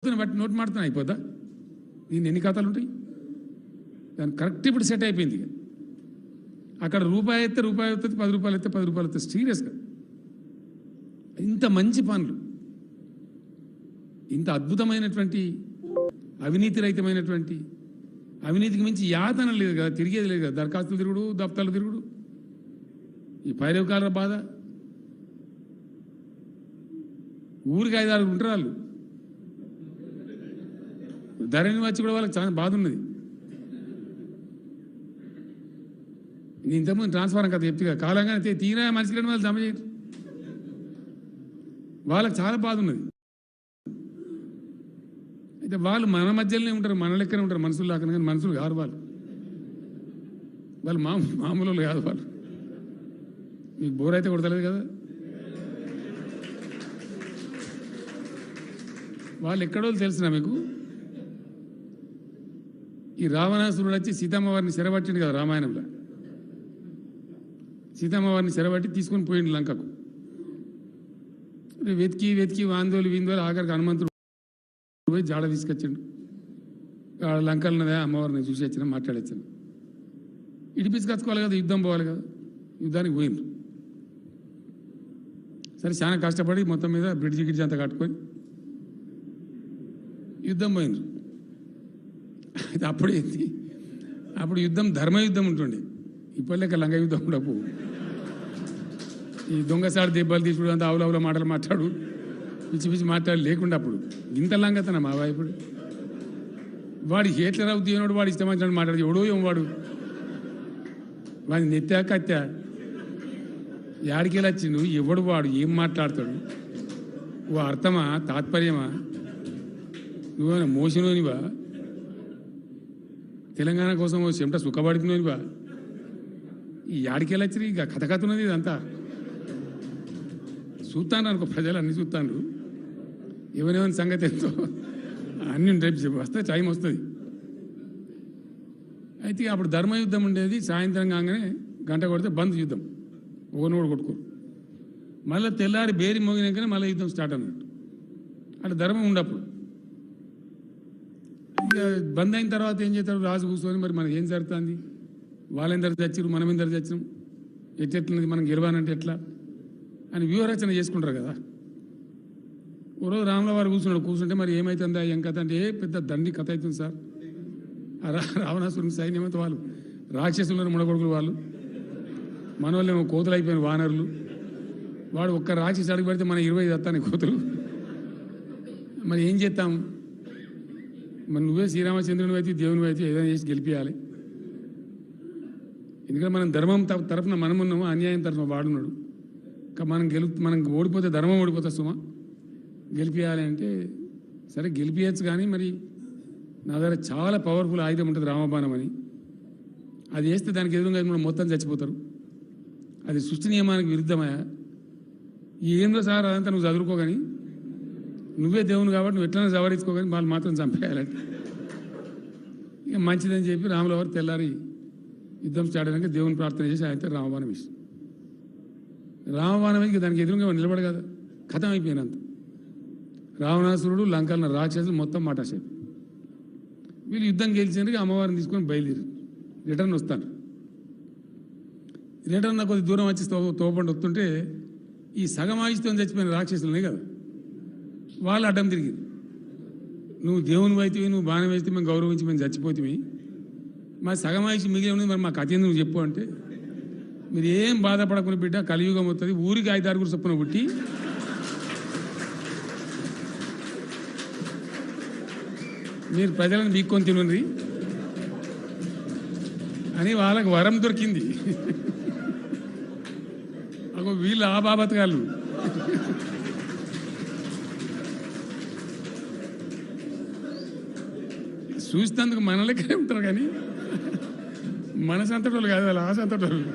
బట్టి నోట్ మాడుతున్నా అయిపోద్దా? దీన్ని ఎన్ని ఖాతాలు ఉంటాయి? దాన్ని కరెక్ట్ ఇప్పుడు సెట్ అయిపోయింది. అక్కడ రూపాయి అయితే రూపాయి అవుతుంది, 10 రూపాయలు అయితే 10 రూపాయలు అవుతుంది. సీరియస్గా ఇంత మంచి పనులు, ఇంత అద్భుతమైనటువంటి అవినీతి రహితమైనటువంటి, అవినీతికి మించి యాతన లేదు కదా, తిరిగేది లేదు కదా. దరఖాస్తులు తిరుగుడు, దప్తాలు తిరుగుడు, ఈ పైరవకాల బాధ. ఊరికి 5-6 ఉంటారు వాళ్ళు. ధరణి వచ్చి కూడా వాళ్ళకి చాలా బాధ ఉన్నది. నేను ఇంతకుముందు ట్రాన్స్ఫారం కదా చెప్తే కాలంగానే తీరా మనిషికి వాళ్ళు జమ చేయరు. వాళ్ళకి చాలా బాధ ఉన్నది. అయితే వాళ్ళు మన మధ్యలోనే ఉంటారు, మన లెక్కనే ఉంటారు, మనుషులు లాగా. కానీ మనుషులు కాదు వాళ్ళు, వాళ్ళు మామూలు కాదు వాళ్ళు. మీకు బోర్ అయితే కొడతలేదు కదా. వాళ్ళు ఎక్కడో తెలిసిన మీకు, ఈ రావణాసురుడు వచ్చి సీతమ్మవారిని చెరబట్టిండు కదా రామాయణంలో. సీతమ్మవారిని చెరబట్టి తీసుకొని పోయిండు లంకకు. వెతికి వెతికి వాందోలు వీందోలు ఆఖరికి హనుమంతుడు పోయి జాడ తీసుకొచ్చిండు. లంకలున్నదే అమ్మవారిని చూసి వచ్చిన మాట్లాడొచ్చాను. ఇడిపించుకొచ్చుకోవాలి కదా, యుద్ధం పోవాలి కదా. యుద్ధానికి పోయిండ్రు. సరే చాలా కష్టపడి మొత్తం మీద బ్రిడ్జి గిడ్జి అంతా కట్టుకొని యుద్ధం పోయిండ్రు. అయితే అప్పుడు యుద్ధం ధర్మయుద్ధం ఉంటుండే. ఇప్పటిలేక లంగ యుద్ధం ఉండపు. ఈ దొంగసారి దెబ్బలు తీసుడు, అంత ఆవులవుల మాటలు మాట్లాడు, పిచ్చి పిచ్చి మాట్లాడు లేకుండా అప్పుడు ఇంత లంగతన మా ఇప్పుడు. వాడు హేట్లర్ అవుతున్నాడు, వాడు ఇష్టం వచ్చినట్టు మాట్లాడు. ఎవడో ఏం వాడిని నెత్తా కత్తా యాడికెళ్ళి వచ్చిండు, ఎవడు వాడు ఏం మాట్లాడతాడు, ఓ అర్థమా తాత్పర్యమా, నువ్వేమైనా మోసనోనివా, తెలంగాణ కోసం చెమట సుఖపడుతున్నదివా, ఈ యాడికెళ్ళి వచ్చి ఇక కథ ఉన్నది. ఇదంతా చూస్తాను అనుకో, ప్రజలు అన్ని చూస్తాను. ఎవరెవరి సంగతి ఎంతో అన్ని రేపు వస్తే టైం వస్తుంది. అయితే అప్పుడు ధర్మయుద్ధం ఉండేది. సాయంత్రం కాగానే గంట కొడితే బంద్ యుద్ధం, ఒకనోడు కొట్టుకోరు. మళ్ళీ తెల్లారి బేరి మోగినాకనే మళ్ళీ యుద్ధం స్టార్ట్ అన్నట్టు. అట్లా ధర్మం ఉండప్పుడు. ఇక బంద్ అయిన తర్వాత ఏం చేస్తాడు, రాజు కూర్చొని మరి మనకి ఏం జరుగుతుంది, వాళ్ళెందరు చచ్చిరు, మనం ఎందరు చచ్చినాం, ఎట్లన్నది, మనం గెలవాలంటే ఎట్లా అని వ్యూహరచన చేసుకుంటారు కదా. ఓ రోజు రాముల వారు కూర్చుంటే మరి ఏమవుతుందా ఏం కథ అంటే, పెద్ద దండి కథ అవుతుంది సార్. రావణాసురుని సైన్యం అయితే వాళ్ళు రాక్షసులను ముడగొడుకులు, వాళ్ళు మన వాళ్ళేమో కోతులు అయిపోయిన వానరులు. వాడు ఒక్క రాక్షసి అడుగు పెడితే మన 25 వస్తాను కోతులు. మరి ఏం చేస్తాం? మరి నువ్వే శ్రీరామచంద్రుని అయితే దేవుని అయితే ఏదైనా చేసి గెలిపించాలి. ఎందుకంటే మనం ధర్మం తరఫున మనం ఉన్నాము, అన్యాయం తరఫున వాడున్నాడు. మనం ఓడిపోతే ధర్మం ఓడిపోతా సుమా, గెలిపించాలి అంటే సరే గెలిపించచ్చు. కానీ మరి నా దగ్గర చాలా పవర్ఫుల్ ఆయుధం ఉంటుంది, రామబాణం అని. అది వేస్తే దానికి ఎదురుగా మొత్తం చచ్చిపోతారు. అది సృష్టి నియమానికి విరుద్ధమయ్యా. ఏందో సార్ అదంతా నువ్వు చదువుకోగాని, నువ్వే దేవుని కాబట్టి నువ్వు ఎట్లైనా సవరించుకోగాని వాళ్ళు మాత్రం చంపేయాలంటే ఇక మంచిదని చెప్పి రాముల వారు తెల్లారి యుద్ధం స్టార్ట్ అయినాక దేవుని ప్రార్థన చేసి అయితే రామబాణం ఇష్టం. రామబాణం దానికి ఎదురుగా నిలబడ కదా, కథం అయిపోయినంత. రావణాసురుడు, లంకల రాక్షసులు మొత్తం మాటాసేపు. వీళ్ళు యుద్ధం గెలిచినందుకు అమ్మవారిని తీసుకొని బయలుదేరి రిటర్న్ వస్తాను. రిటర్న్ కొద్ది దూరం వచ్చి తోపండి వస్తుంటే ఈ సగం ఆయుష్తో చచ్చిపోయిన రాక్షసులనే కదా, వాళ్ళు అడ్డం తిరిగి, నువ్వు దేవుని అయితే నువ్వు బాణం వేస్తే మేము గౌరవించి మేము చచ్చిపోతే, మా సగం ఆయుష్ మిగిలి ఉన్నది, మరి మా కథ ఎందుకు చెప్పు అంటే, మీరు ఏం బాధపడకుండా బిడ్డ, కలియుగం వస్తుంది, ఊరికి 5-6 చొప్పున పుట్టి మీరు ప్రజలను బీక్కొని తినండి అని వాళ్ళకి వరం దొరికింది. అగో వీళ్ళు ఆ బాబతగాళ్ళు. చూసినందుకు మన లెక్కనే ఉంటారు కానీ మన సంతటోళ్ళు కాదు, వాళ్ళు ఆ సంతటోళ్ళు.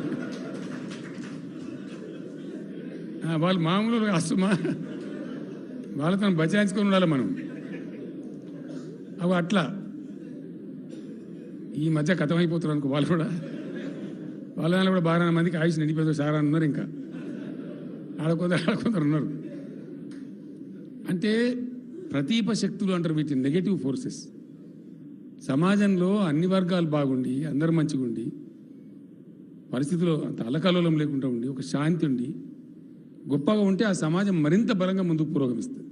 వాళ్ళు మామూలు అస్తుమా, వాళ్ళతో బచాయించుకొని ఉండాలి మనం. అవి అట్లా ఈ మధ్య కథమైపోతారు అనుకో. వాళ్ళు కూడా వాళ్ళ కూడా 12 మందికి ఆయుష్ నిండిపోతారు సారా ఉన్నారు. ఇంకా ఆడకొందరు ఉన్నారు. అంటే ప్రతీప శక్తులు అంటారు వీటిని, నెగటివ్ ఫోర్సెస్. సమాజంలో అన్ని వర్గాలు బాగుండి అందరు మంచిగా ఉండి పరిస్థితిలో అంత అలకలోలం లేకుండా ఉండి ఒక శాంతి ఉండి గొప్పగా ఉంటే ఆ సమాజం మరింత బలంగా ముందుకు పురోగమిస్తుంది.